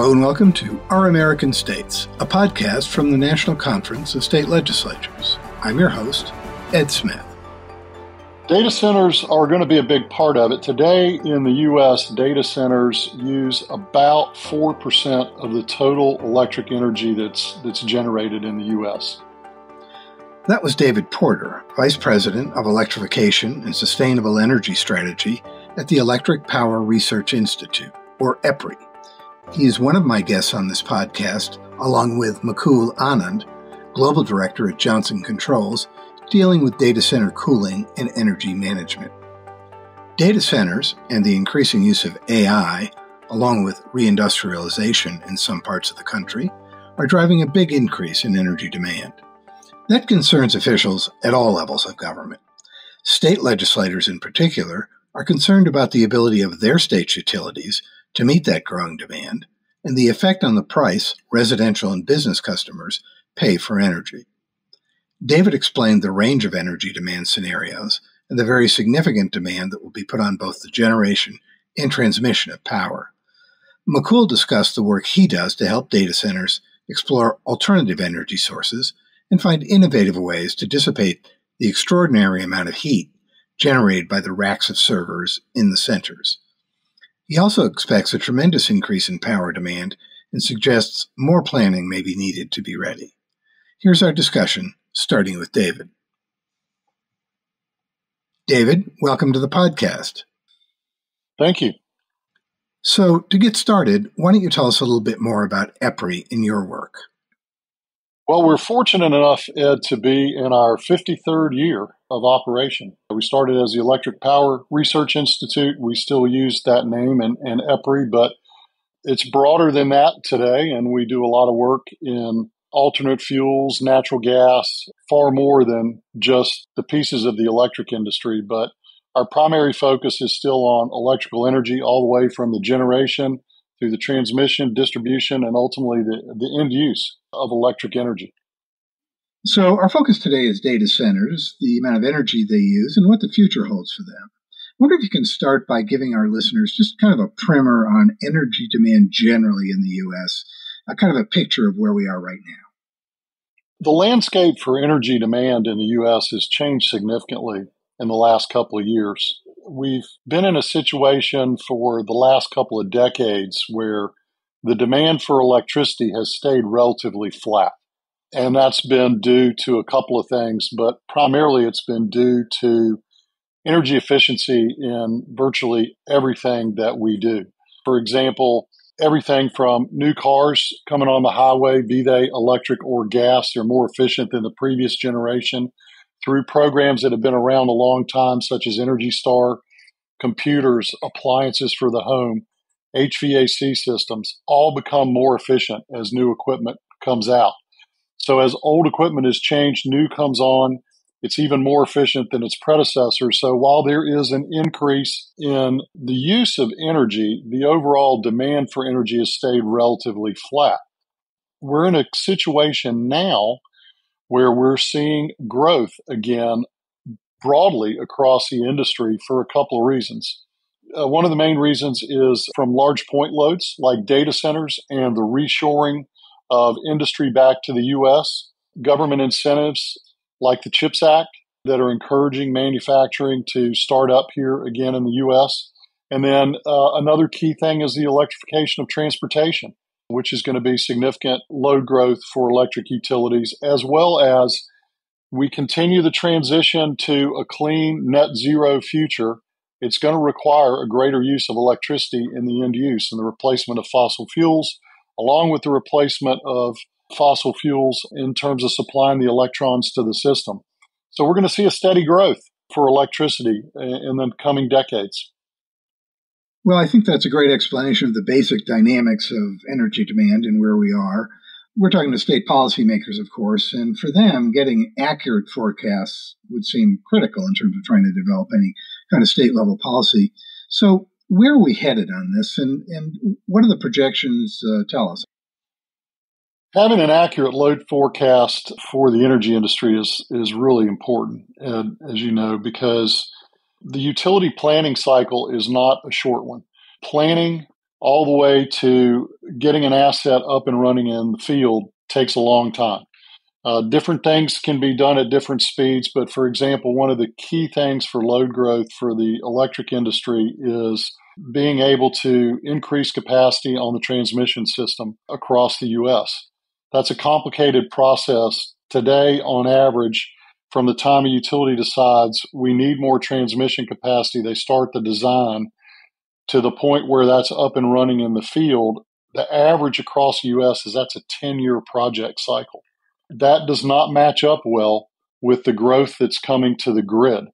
Hello and welcome to Our American States, a podcast from the National Conference of State Legislatures. I'm your host, Ed Smith. Data centers are going to be a big part of it. Today in the U.S., data centers use about 4% of the total electric energy that's generated in the U.S. That was David Porter, Vice President of Electrification and Sustainable Energy Strategy at the Electric Power Research Institute, or EPRI. He is one of my guests on this podcast, along with Mukul Anand, Global Director at Johnson Controls, dealing with data center cooling and energy management. Data centers and the increasing use of AI, along with reindustrialization in some parts of the country, are driving a big increase in energy demand. That concerns officials at all levels of government. State legislators in particular are concerned about the ability of their state's utilities to meet that growing demand and the effect on the price residential and business customers pay for energy. David explained the range of energy demand scenarios and the very significant demand that will be put on both the generation and transmission of power. Mukul discussed the work he does to help data centers explore alternative energy sources and find innovative ways to dissipate the extraordinary amount of heat generated by the racks of servers in the centers. He also expects a tremendous increase in power demand and suggests more planning may be needed to be ready. Here's our discussion, starting with David. David, welcome to the podcast. Thank you. So, to get started, why don't you tell us a little bit more about EPRI and your work? Well, we're fortunate enough, Ed, to be in our 53rd year of operation. We started as the Electric Power Research Institute. We still use that name and EPRI, but it's broader than that today, and we do a lot of work in alternate fuels, natural gas, far more than just the pieces of the electric industry. But our primary focus is still on electrical energy, all the way from the generation through the transmission, distribution, and ultimately the end use of electric energy. So our focus today is data centers, the amount of energy they use, and what the future holds for them. I wonder if you can start by giving our listeners just kind of a primer on energy demand generally in the U.S., kind of a picture of where we are right now. The landscape for energy demand in the U.S. has changed significantly in the last couple of years. We've been in a situation for the last couple of decades where the demand for electricity has stayed relatively flat. And that's been due to a couple of things, but primarily it's been due to energy efficiency in virtually everything that we do. For example, everything from new cars coming on the highway, be they electric or gas, they're more efficient than the previous generation, through programs that have been around a long time, such as Energy Star, computers, appliances for the home, HVAC systems, all become more efficient as new equipment comes out. So as old equipment is changed, new comes on, it's even more efficient than its predecessor. So while there is an increase in the use of energy, the overall demand for energy has stayed relatively flat. We're in a situation now where we're seeing growth again broadly across the industry for a couple of reasons. One of the main reasons is from large point loads like data centers and the reshoring of industry back to the U.S., government incentives like the CHIPS Act that are encouraging manufacturing to start up here again in the U.S. And then another key thing is the electrification of transportation, which is going to be significant load growth for electric utilities, as well as we continue the transition to a clean net zero future. It's going to require a greater use of electricity in the end use and the replacement of fossil fuels, along with the replacement of fossil fuels in terms of supplying the electrons to the system. So we're going to see a steady growth for electricity in the coming decades. Well, I think that's a great explanation of the basic dynamics of energy demand and where we are. We're talking to state policymakers, of course, and for them, getting accurate forecasts would seem critical in terms of trying to develop any kind of state-level policy. So where are we headed on this, and what do the projections tell us? Having an accurate load forecast for the energy industry is really important, as you know, because the utility planning cycle is not a short one. Planning all the way to getting an asset up and running in the field takes a long time. Different things can be done at different speeds, but for example, one of the key things for load growth for the electric industry is being able to increase capacity on the transmission system across the U.S. That's a complicated process. Today, on average, from the time a utility decides we need more transmission capacity, they start the design to the point where that's up and running in the field. The average across the U.S. is that's a 10-year project cycle. That does not match up well with the growth that's coming to the grid.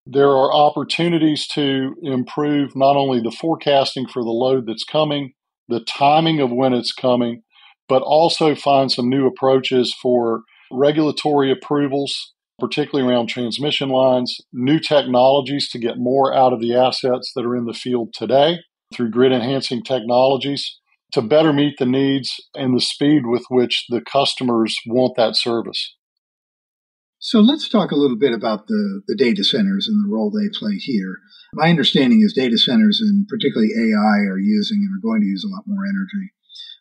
There are opportunities to improve not only the forecasting for the load that's coming, the timing of when it's coming, but also find some new approaches for regulatory approvals, particularly around transmission lines, new technologies to get more out of the assets that are in the field today through grid enhancing technologies to better meet the needs and the speed with which the customers want that service. So let's talk a little bit about the data centers and the role they play here. My understanding is data centers, and particularly AI, are using and are going to use a lot more energy.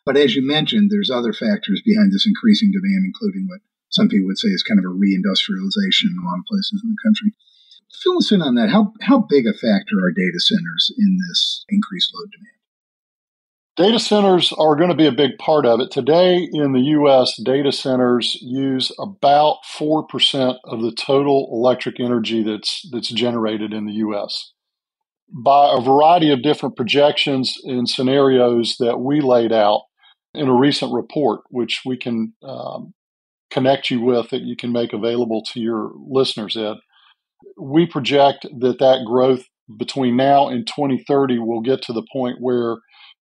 But as you mentioned, there's other factors behind this increasing demand, including what some people would say is kind of a reindustrialization in a lot of places in the country. Fill us in on that. How big a factor are data centers in this increased load demand? Data centers are going to be a big part of it. Today in the U.S., data centers use about 4% of the total electric energy that's generated in the U.S. By a variety of different projections and scenarios that we laid out in a recent report, which we can connect you with, that you can make available to your listeners, Ed, we project that growth between now and 2030 will get to the point where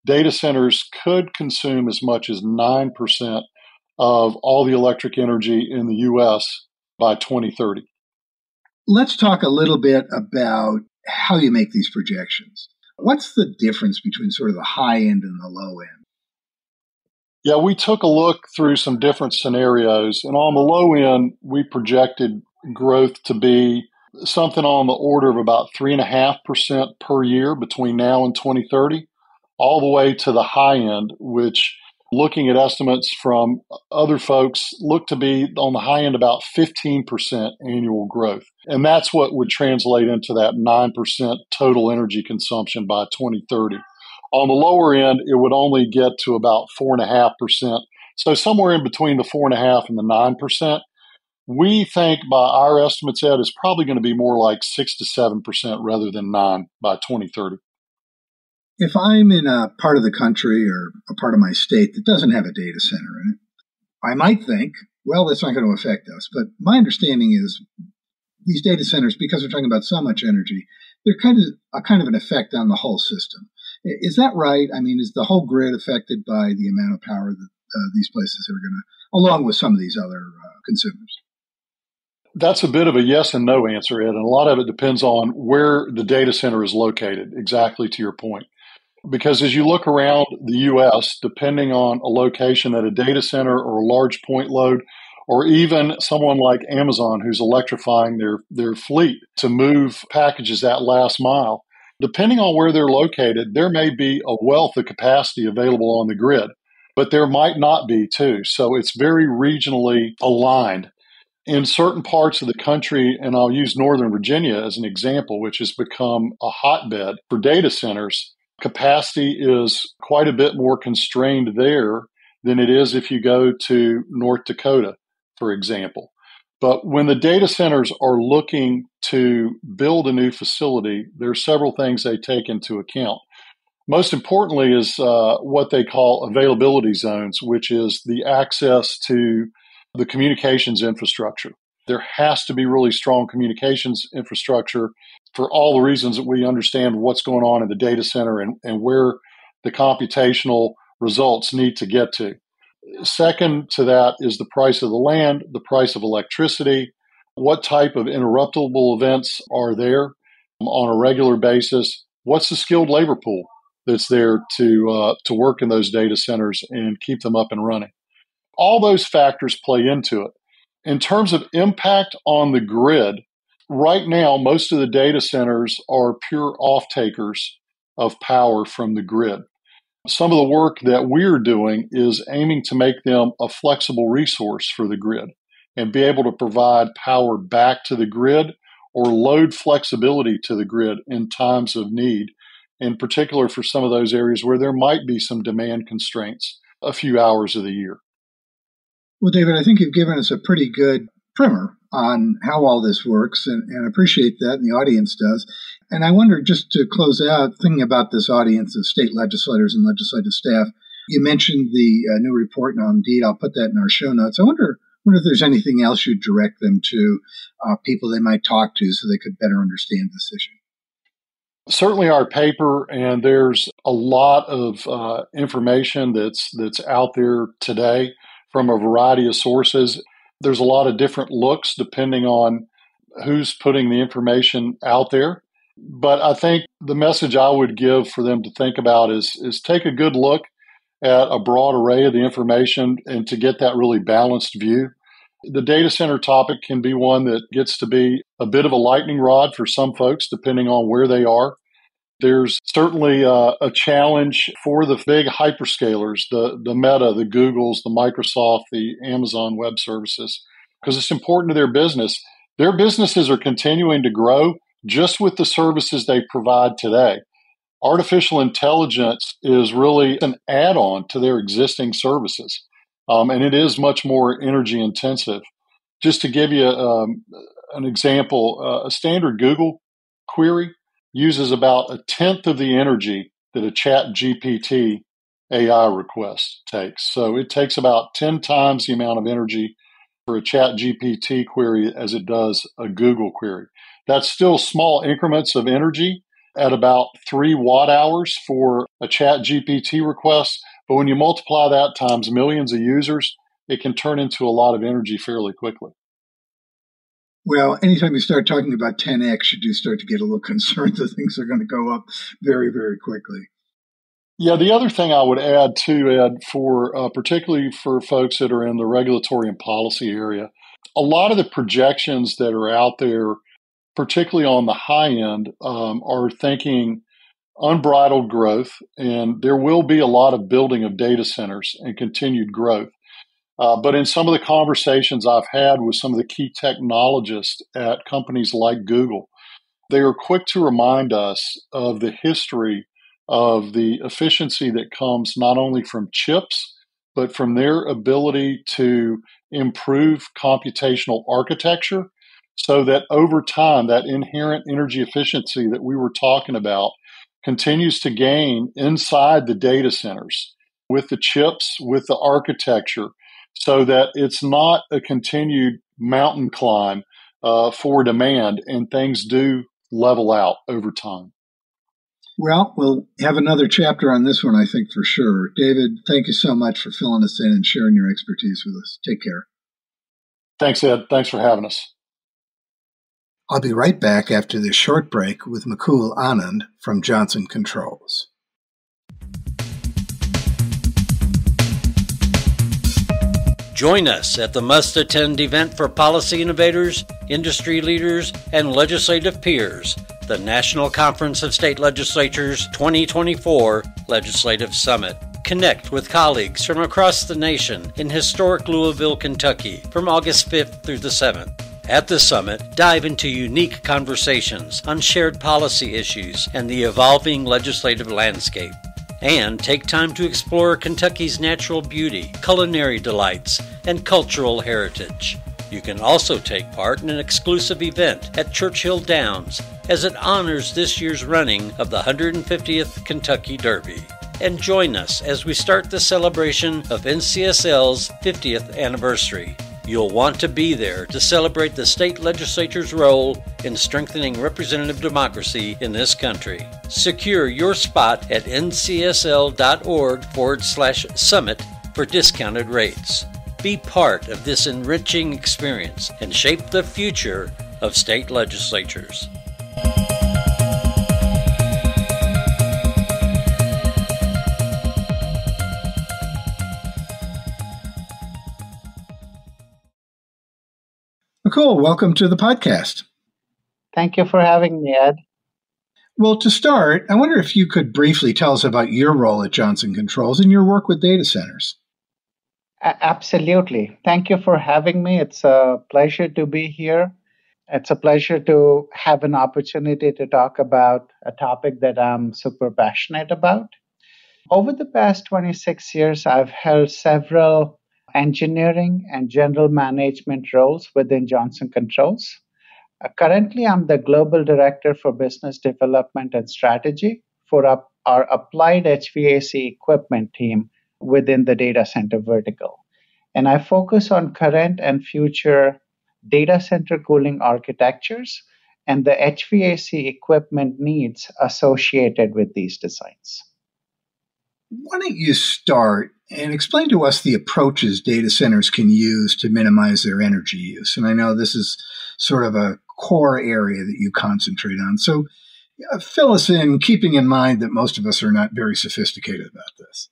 data centers could consume as much as 9% of all the electric energy in the U.S. by 2030. Let's talk a little bit about how you make these projections. What's the difference between sort of the high end and the low end? Yeah, we took a look through some different scenarios, and on the low end, we projected growth to be something on the order of about 3.5% per year between now and 2030. All the way to the high end, which, looking at estimates from other folks, look to be on the high end about 15% annual growth. And that's what would translate into that 9% total energy consumption by 2030. On the lower end, it would only get to about 4.5%. So somewhere in between the 4.5% and the 9%. We think by our estimates, Ed, is probably going to be more like 6 to 7% rather than 9% by 2030. If I'm in a part of the country or a part of my state that doesn't have a data center in it, I might think, well, that's not going to affect us. But my understanding is these data centers, because they're talking about so much energy, they're kind of an effect on the whole system. Is that right? I mean, is the whole grid affected by the amount of power that these places are going to, along with some of these other consumers? That's a bit of a yes and no answer, Ed, and a lot of it depends on where the data center is located, exactly to your point. Because as you look around the U.S., depending on a location at a data center or a large point load, or even someone like Amazon who's electrifying their fleet to move packages that last mile, depending on where they're located, there may be a wealth of capacity available on the grid, but there might not be too. So it's very regionally aligned. In certain parts of the country, and I'll use Northern Virginia as an example, which has become a hotbed for data centers, capacity is quite a bit more constrained there than it is if you go to North Dakota, for example. But when the data centers are looking to build a new facility, there are several things they take into account. Most importantly is what they call availability zones, which is the access to the communications infrastructure. There has to be really strong communications infrastructure for all the reasons that we understand what's going on in the data center and where the computational results need to get to. Second to that is the price of the land, the price of electricity, what type of interruptible events are there on a regular basis, what's the skilled labor pool that's there to work in those data centers and keep them up and running. All those factors play into it. In terms of impact on the grid, right now, most of the data centers are pure off-takers of power from the grid. Some of the work that we're doing is aiming to make them a flexible resource for the grid and be able to provide power back to the grid or load flexibility to the grid in times of need, in particular for some of those areas where there might be some demand constraints a few hours of the year. Well, David, I think you've given us a pretty good primer on how all this works, and I appreciate that, and the audience does. And I wonder, just to close out, thinking about this audience of state legislators and legislative staff, you mentioned the new report, and indeed I'll put that in our show notes. I wonder if there's anything else you'd direct them to, people they might talk to so they could better understand this issue. Certainly our paper, and there's a lot of information that's out there today from a variety of sources. There's a lot of different looks depending on who's putting the information out there. But I think the message I would give for them to think about is take a good look at a broad array of the information and to get that really balanced view. The data center topic can be one that gets to be a bit of a lightning rod for some folks, depending on where they are. There's certainly a challenge for the big hyperscalers, the Meta, the Googles, the Microsoft, the Amazon Web Services, because it's important to their business. Their businesses are continuing to grow just with the services they provide today. Artificial intelligence is really an add-on to their existing services, and it is much more energy intensive. Just to give you an example, a standard Google query uses about a tenth of the energy that a Chat GPT AI request takes. So it takes about 10 times the amount of energy for a Chat GPT query as it does a Google query. That's still small increments of energy at about 3 watt hours for a Chat GPT request. But when you multiply that times millions of users, it can turn into a lot of energy fairly quickly. Well, anytime you start talking about 10x, you do start to get a little concerned that things are going to go up very, very quickly. Yeah, the other thing I would add too, Ed, for particularly for folks that are in the regulatory and policy area, a lot of the projections that are out there, particularly on the high end, are thinking unbridled growth, and there will be a lot of building of data centers and continued growth. But in some of the conversations I've had with some of the key technologists at companies like Google, they are quick to remind us of the history of the efficiency that comes not only from chips, but from their ability to improve computational architecture so that over time, that inherent energy efficiency that we were talking about continues to gain inside the data centers with the chips, with the architecture, so that it's not a continued mountain climb for demand, and things do level out over time. Well, we'll have another chapter on this one, I think, for sure. David, thank you so much for filling us in and sharing your expertise with us. Take care. Thanks, Ed. Thanks for having us. I'll be right back after this short break with Mukul Anand from Johnson Controls. Join us at the must-attend event for policy innovators, industry leaders, and legislative peers, the National Conference of State Legislatures 2024 Legislative Summit. Connect with colleagues from across the nation in historic Louisville, Kentucky from August 5th through the 7th. At the summit, dive into unique conversations on shared policy issues and the evolving legislative landscape. And take time to explore Kentucky's natural beauty, culinary delights, and cultural heritage. You can also take part in an exclusive event at Churchill Downs as it honors this year's running of the 150th Kentucky Derby. And join us as we start the celebration of NCSL's 50th anniversary. You'll want to be there to celebrate the state legislature's role in strengthening representative democracy in this country. Secure your spot at ncsl.org/summit for discounted rates. Be part of this enriching experience and shape the future of state legislatures. Mukul, welcome to the podcast. Thank you for having me, Ed. Well, to start, I wonder if you could briefly tell us about your role at Johnson Controls and your work with data centers. Absolutely. Thank you for having me. It's a pleasure to be here. It's a pleasure to have an opportunity to talk about a topic that I'm super passionate about. Over the past 26 years, I've held several engineering and general management roles within Johnson Controls. Currently, I'm the Global Director for Business Development and Strategy for our Applied HVAC equipment team within the data center vertical. And I focus on current and future data center cooling architectures and the HVAC equipment needs associated with these designs. Why don't you start and explain to us the approaches data centers can use to minimize their energy use? And I know this is sort of a core area that you concentrate on. So fill us in, keeping in mind that most of us are not very sophisticated about this.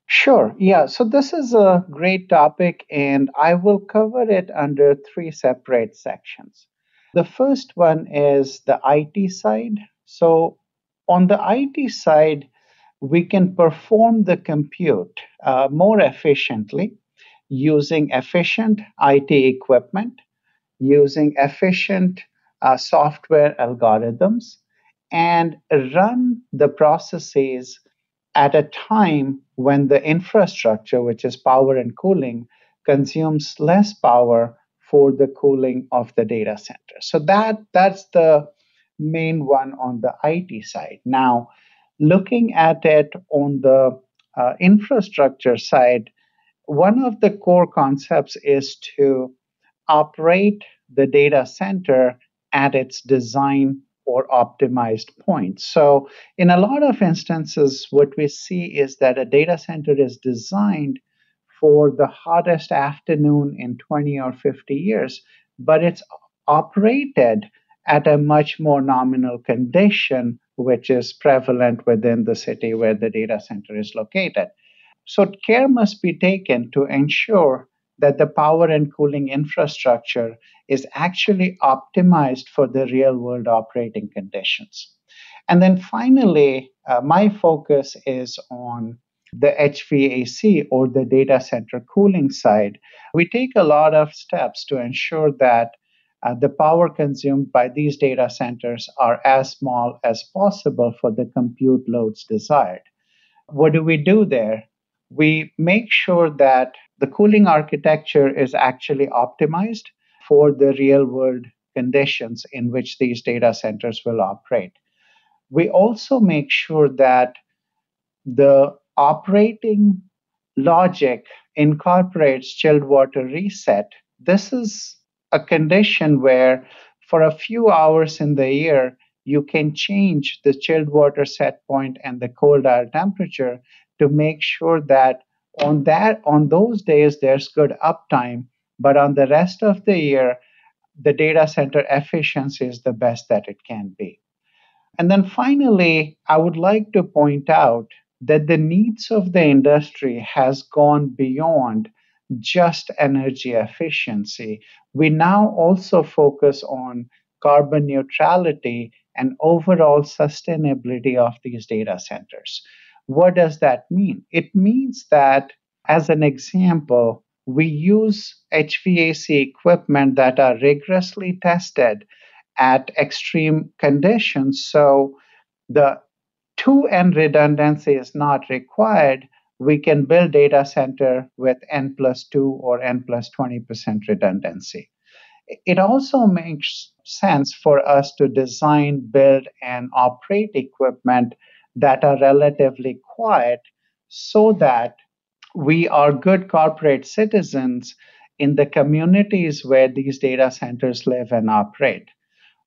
Sure. Yeah. So this is a great topic, and I will cover it under three separate sections. The first one is the IT side. So on the IT side, we can perform the compute more efficiently using efficient IT equipment, using efficient software algorithms, and run the processes at a time when the infrastructure, which is power and cooling, consumes less power for the cooling of the data center. So that's the main one on the IT side. Now, looking at it on the infrastructure side, one of the core concepts is to operate the data center at its design or optimized point. So, in a lot of instances, what we see is that a data center is designed for the hottest afternoon in 20 or 50 years, but it's operated at a much more nominal condition, which is prevalent within the city where the data center is located. So, care must be taken to ensure that the power and cooling infrastructure is actually optimized for the real world operating conditions. And then finally, my focus is on the HVAC or the data center cooling side. We take a lot of steps to ensure that the power consumed by these data centers are as small as possible for the compute loads desired. What do we do there? We make sure that the cooling architecture is actually optimized for the real world conditions in which these data centers will operate. We also make sure that the operating logic incorporates chilled water reset. This is a condition where, for a few hours in the year, you can change the chilled water set point and the cold air temperature to make sure that on those days there's good uptime, but on the rest of the year, the data center efficiency is the best that it can be. And then finally, I would like to point out that the needs of the industry has gone beyond just energy efficiency. We now also focus on carbon neutrality and overall sustainability of these data centers. What does that mean? It means that, as an example, we use HVAC equipment that are rigorously tested at extreme conditions. So the 2n redundancy is not required. We can build data center with n plus 2 or n plus 20% redundancy. It also makes sense for us to design, build, and operate equipment that are relatively quiet so that we are good corporate citizens in the communities where these data centers live and operate.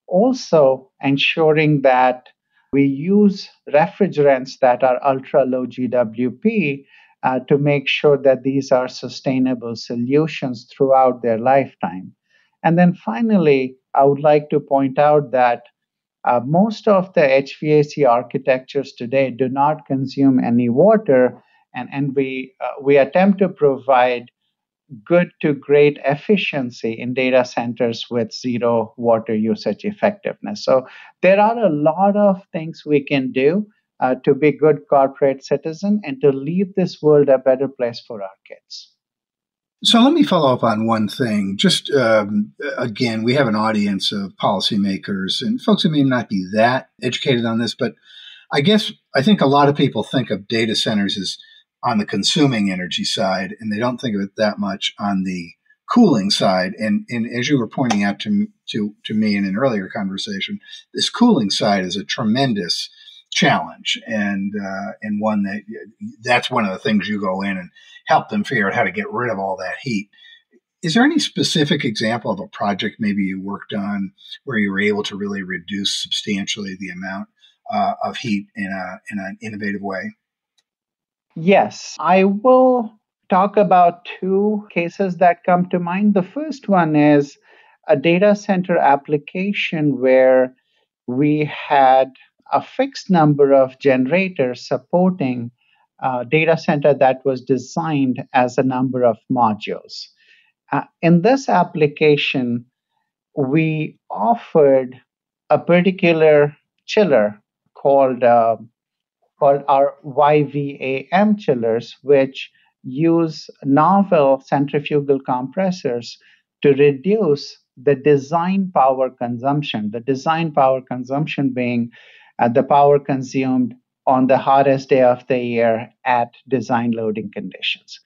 Also, ensuring that we use refrigerants that are ultra low GWP to make sure that these are sustainable solutions throughout their lifetime. And then finally, I would like to point out that most of the HVAC architectures today do not consume any water, and we attempt to provide good to great efficiency in data centers with zero water usage effectiveness. So there are a lot of things we can do to be good corporate citizen and to leave this world a better place for our kids. So let me follow up on one thing. Just again, we have an audience of policymakers and folks who may not be that educated on this, but I think a lot of people think of data centers as on the consuming energy side, and they don't think of it that much on the cooling side. And as you were pointing out to me in an earlier conversation, this cooling side is a tremendous challenge, and one that's one of the things you go in and help them figure out how to get rid of all that heat. Is there any specific example of a project maybe you worked on where you were able to really reduce substantially the amount of heat in an innovative way? Yes, I will talk about two cases that come to mind. The first one is a data center application where we had a fixed number of generators supporting a data center that was designed as a number of modules. In this application, we offered a particular chiller called our YVAM chillers, which use novel centrifugal compressors to reduce the design power consumption. The design power consumption being the power consumed on the hottest day of the year at design loading conditions.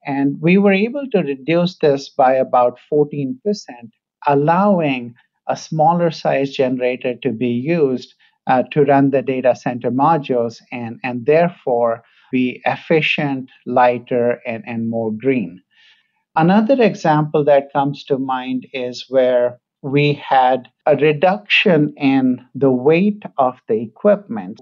And we were able to reduce this by about 14%, allowing a smaller size generator to be used to run the data center modules and therefore be efficient, lighter, and more green. Another example that comes to mind is where we had a reduction in the weight of the equipment.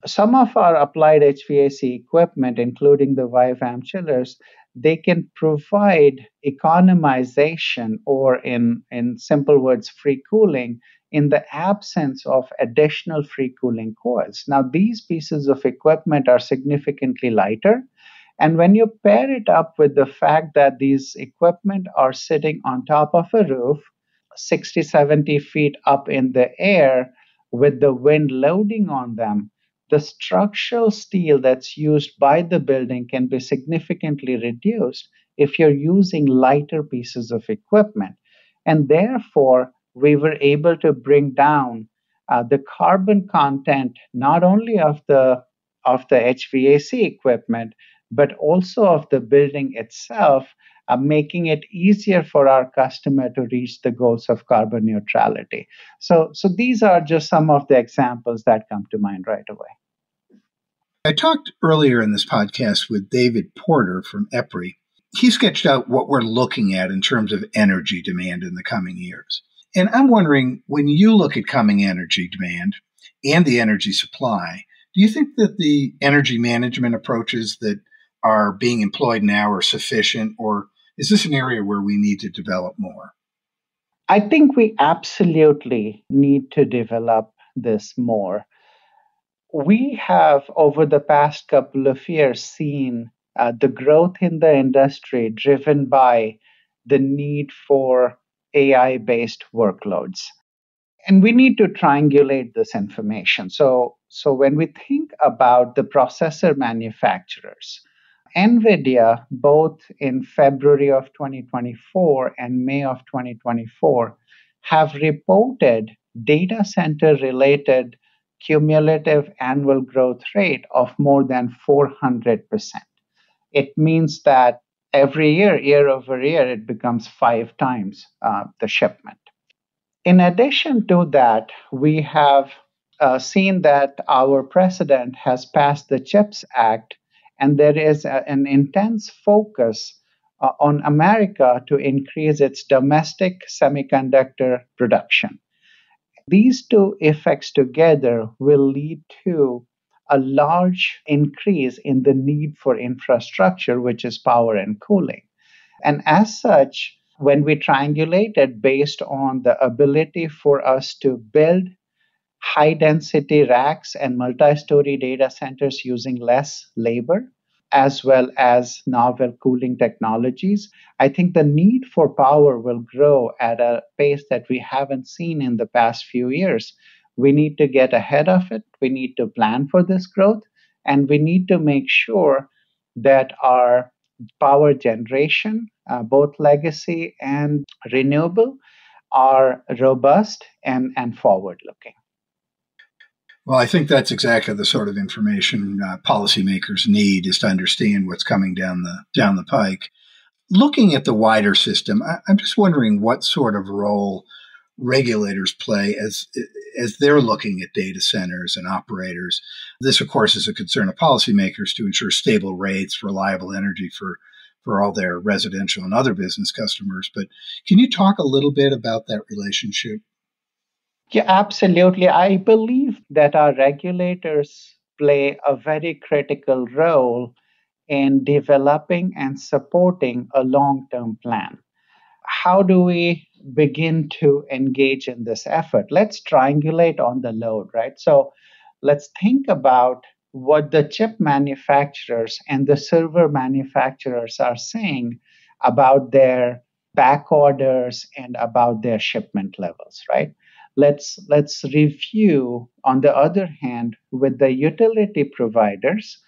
Some of our applied HVAC equipment, including the YVAM chillers, they can provide economization or, in simple words, free cooling in the absence of additional free cooling coils. Now, these pieces of equipment are significantly lighter. And when you pair it up with the fact that these equipment are sitting on top of a roof, 60, 70 feet up in the air with the wind loading on them, the structural steel that's used by the building can be significantly reduced if you're using lighter pieces of equipment. And therefore, we were able to bring down the carbon content not only of the HVAC equipment, but also of the building itself, making it easier for our customer to reach the goals of carbon neutrality. So these are just some of the examples that come to mind right away. I talked earlier in this podcast with David Porter from EPRI. He sketched out what we're looking at in terms of energy demand in the coming years. And I'm wondering, when you look at coming energy demand and the energy supply, do you think that the energy management approaches that are being employed now are sufficient, or is this an area where we need to develop more? I think we absolutely need to develop this more. We have, over the past couple of years, seen the growth in the industry driven by the need for AI based workloads. And we need to triangulate this information. So when we think about the processor manufacturers, NVIDIA, both in February of 2024 and May of 2024, have reported data center related cumulative annual growth rate of more than 400%. It means that every year, year over year, it becomes 5 times the shipment. In addition to that, we have seen that our president has passed the CHIPS Act, and there is an intense focus on America to increase its domestic semiconductor production. These two effects together will lead to a large increase in the need for infrastructure, which is power and cooling. And as such, when we triangulate it based on the ability for us to build high density racks and multi story data centers using less labor, as well as novel cooling technologies. I think the need for power will grow at a pace that we haven't seen in the past few years. We need to get ahead of it. We need to plan for this growth, and we need to make sure that our power generation, both legacy and renewable, are robust and forward looking. Well, I think that's exactly the sort of information policymakers need, is to understand what's coming down the pike. Looking at the wider system, I'm just wondering what sort of role regulators play as they're looking at data centers and operators. This, of course, is a concern of policymakers to ensure stable rates, reliable energy for all their residential and other business customers. But can you talk a little bit about that relationship? Yeah, absolutely. I believe that our regulators play a very critical role in developing and supporting a long term plan. How do we begin to engage in this effort? Let's triangulate on the load, right? So let's think about what the chip manufacturers and the server manufacturers are saying about their back orders and about their shipment levels, right? Let's review on the other hand with the utility providers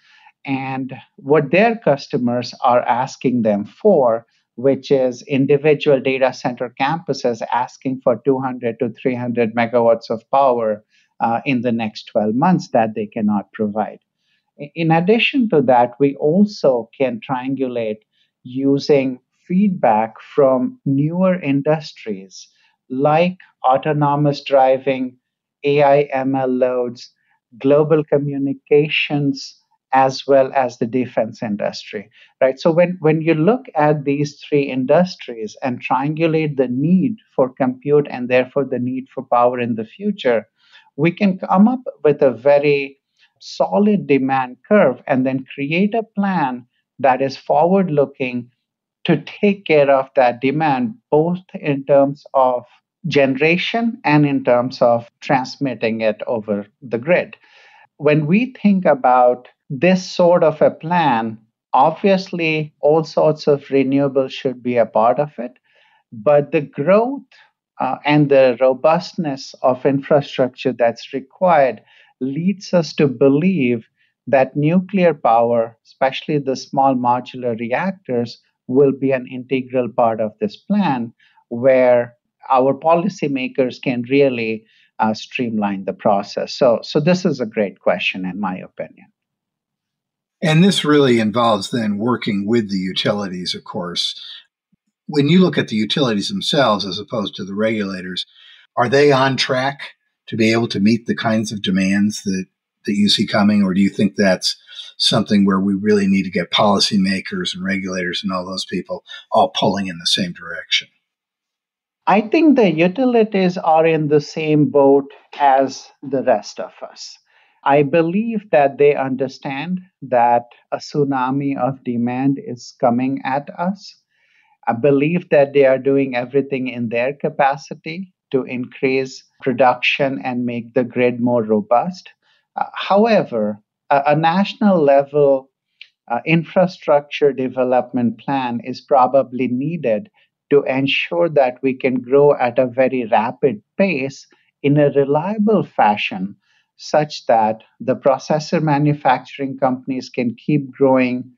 and what their customers are asking them for, which is individual data center campuses asking for 200 to 300 megawatts of power in the next 12 months that they cannot provide. In addition to that, we also can triangulate using feedback from newer industries like autonomous driving, AI ML loads, global communications, as well as the defense industry, right? So when you look at these three industries and triangulate the need for compute and therefore the need for power in the future, we can come up with a very solid demand curve and then create a plan that is forward looking to take care of that demand, both in terms of generation and in terms of transmitting it over the grid. When we think about this sort of a plan, obviously all sorts of renewables should be a part of it, but the growth and the robustness of infrastructure that's required leads us to believe that nuclear power, especially the small modular reactors, will be an integral part of this plan where our policymakers can really streamline the process. So this is a great question, in my opinion. And this really involves then working with the utilities, of course. When you look at the utilities themselves as opposed to the regulators, are they on track to be able to meet the kinds of demands that you see coming? Or do you think that's something where we really need to get policymakers and regulators and all those people all pulling in the same direction? I think the utilities are in the same boat as the rest of us. I believe that they understand that a tsunami of demand is coming at us. I believe that they are doing everything in their capacity to increase production and make the grid more robust. However, a national level infrastructure development plan is probably needed to ensure that we can grow at a very rapid pace in a reliable fashion, such that the processor manufacturing companies can keep growing,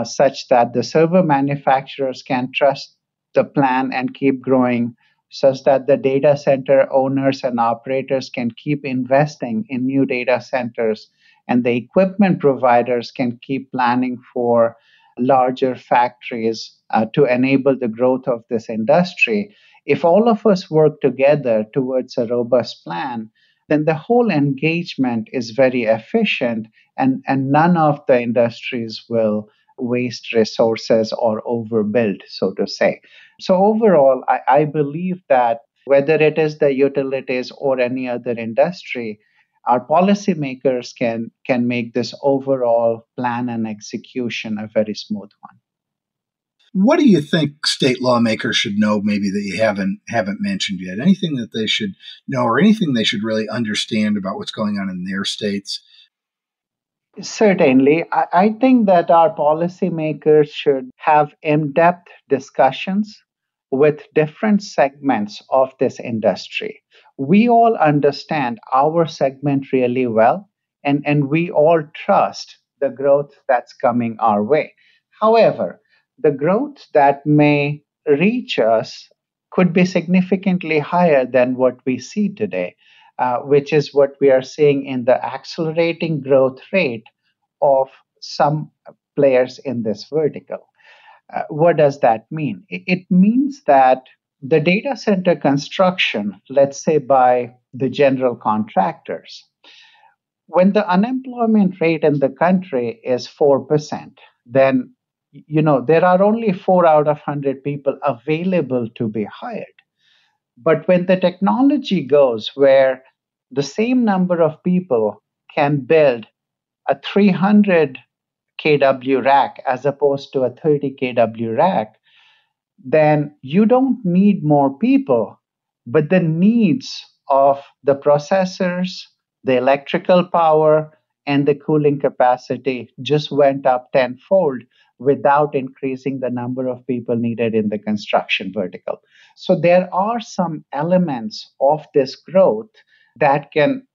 such that the server manufacturers can trust the plan and keep growing, such that the data center owners and operators can keep investing in new data centers, and the equipment providers can keep planning for larger factories to enable the growth of this industry. If all of us work together towards a robust plan, then the whole engagement is very efficient, and none of the industries will waste resources or overbuild, so to say. So, overall, I believe that whether it is the utilities or any other industry, our policymakers can make this overall plan and execution a very smooth one. What do you think state lawmakers should know, maybe that you haven't mentioned yet? Anything that they should know, or anything they should really understand about what's going on in their states? Certainly. I think that our policymakers should have in depth discussions with different segments of this industry. We all understand our segment really well, and we all trust the growth that's coming our way. However, the growth that may reach us could be significantly higher than what we see today, which is what we are seeing in the accelerating growth rate of some players in this vertical. What does that mean? It means that the data center construction, let's say by the general contractors, when the unemployment rate in the country is 4%, then there are only 4 out of 100 people available to be hired. But when the technology goes where the same number of people can build a 300 kW rack as opposed to a 30 kW rack, then you don't need more people, but the needs of the processors, the electrical power, and the cooling capacity just went up tenfold without increasing the number of people needed in the construction vertical. So there are some elements of this growth that can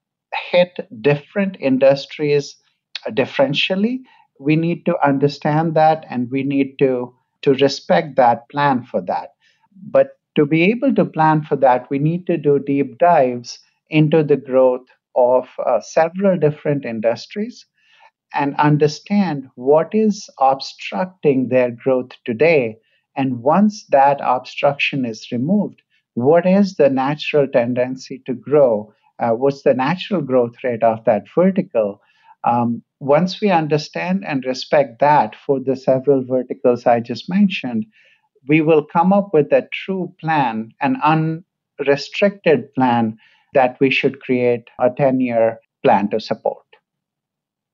hit different industries differentially. We need to understand that, and we need to respect that, plan for that. But to be able to plan for that, we need to do deep dives into the growth of several different industries and understand what is obstructing their growth today. And once that obstruction is removed, what is the natural tendency to grow? What's the natural growth rate of that vertical? Once we understand and respect that for the several verticals I just mentioned, we will come up with a true plan, an unrestricted plan that we should create a 10-year plan to support.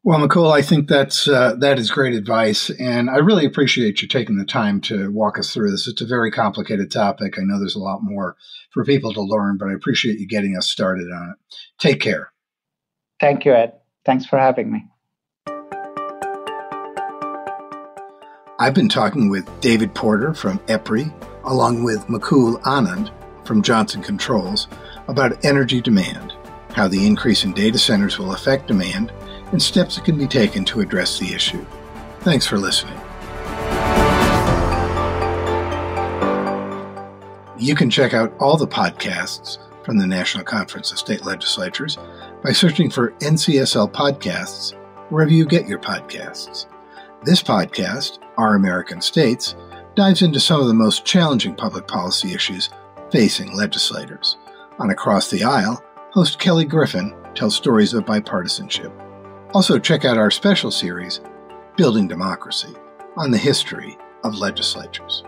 Well, Mukul, I think that is great advice, and I really appreciate you taking the time to walk us through this. It's a very complicated topic. I know there's a lot more for people to learn, but I appreciate you getting us started on it. Take care. Thank you, Ed. Thanks for having me. I've been talking with David Porter from EPRI, along with Mukul Anand from Johnson Controls, about energy demand, how the increase in data centers will affect demand, and steps that can be taken to address the issue. Thanks for listening. You can check out all the podcasts from the National Conference of State Legislatures by searching for NCSL Podcasts wherever you get your podcasts. This podcast, Our American States, dives into some of the most challenging public policy issues facing legislators. On Across the Aisle, host Kelly Griffin tells stories of bipartisanship. Also, check out our special series, Building Democracy, on the history of legislatures.